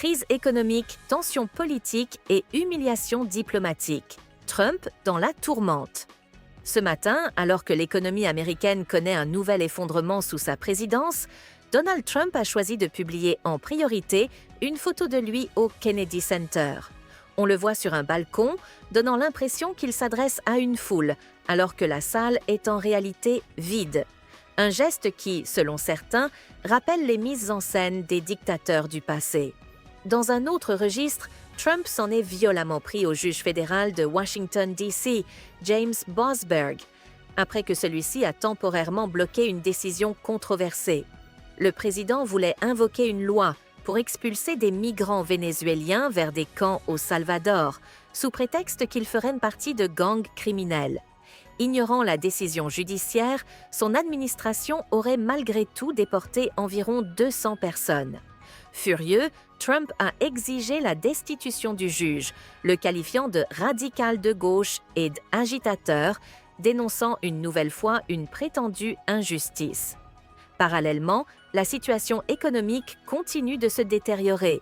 Crise économique, tensions politiques et humiliation diplomatique. Trump dans la tourmente. Ce matin, alors que l'économie américaine connaît un nouvel effondrement sous sa présidence, Donald Trump a choisi de publier en priorité une photo de lui au Kennedy Center. On le voit sur un balcon, donnant l'impression qu'il s'adresse à une foule, alors que la salle est en réalité vide. Un geste qui, selon certains, rappelle les mises en scène des dictateurs du passé. Dans un autre registre, Trump s'en est violemment pris au juge fédéral de Washington, D.C., James Boasberg, après que celui-ci a temporairement bloqué une décision controversée. Le président voulait invoquer une loi pour expulser des migrants vénézuéliens vers des camps au Salvador, sous prétexte qu'ils feraient partie de gangs criminels. Ignorant la décision judiciaire, son administration aurait malgré tout déporté environ 200 personnes. Furieux, Trump a exigé la destitution du juge, le qualifiant de radical de gauche et d'agitateur, dénonçant une nouvelle fois une prétendue injustice. Parallèlement, la situation économique continue de se détériorer.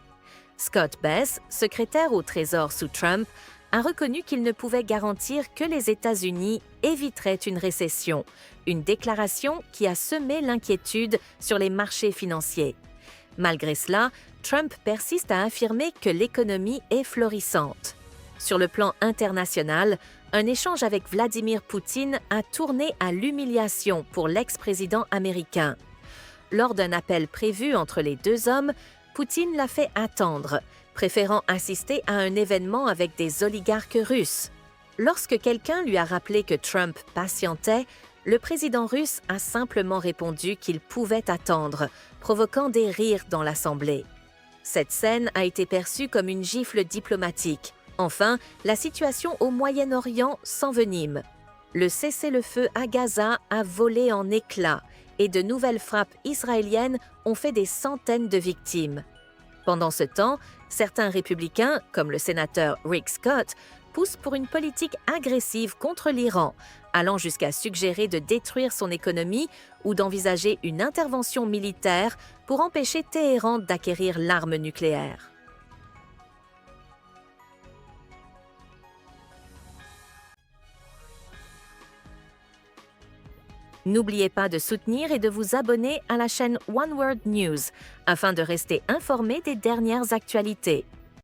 Scott Bess, secrétaire au Trésor sous Trump, a reconnu qu'il ne pouvait garantir que les États-Unis éviteraient une récession, une déclaration qui a semé l'inquiétude sur les marchés financiers. Malgré cela, Trump persiste à affirmer que l'économie est florissante. Sur le plan international, un échange avec Vladimir Poutine a tourné à l'humiliation pour l'ex-président américain. Lors d'un appel prévu entre les deux hommes, Poutine l'a fait attendre, préférant assister à un événement avec des oligarques russes. Lorsque quelqu'un lui a rappelé que Trump patientait, le président russe a simplement répondu qu'il pouvait attendre, provoquant des rires dans l'Assemblée. Cette scène a été perçue comme une gifle diplomatique. Enfin, la situation au Moyen-Orient s'envenime. Le cessez-le-feu à Gaza a volé en éclats et de nouvelles frappes israéliennes ont fait des centaines de victimes. Pendant ce temps, certains républicains, comme le sénateur Rick Scott, poussent pour une politique agressive contre l'Iran, allant jusqu'à suggérer de détruire son économie ou d'envisager une intervention militaire pour empêcher Téhéran d'acquérir l'arme nucléaire. N'oubliez pas de soutenir et de vous abonner à la chaîne One World News afin de rester informé des dernières actualités.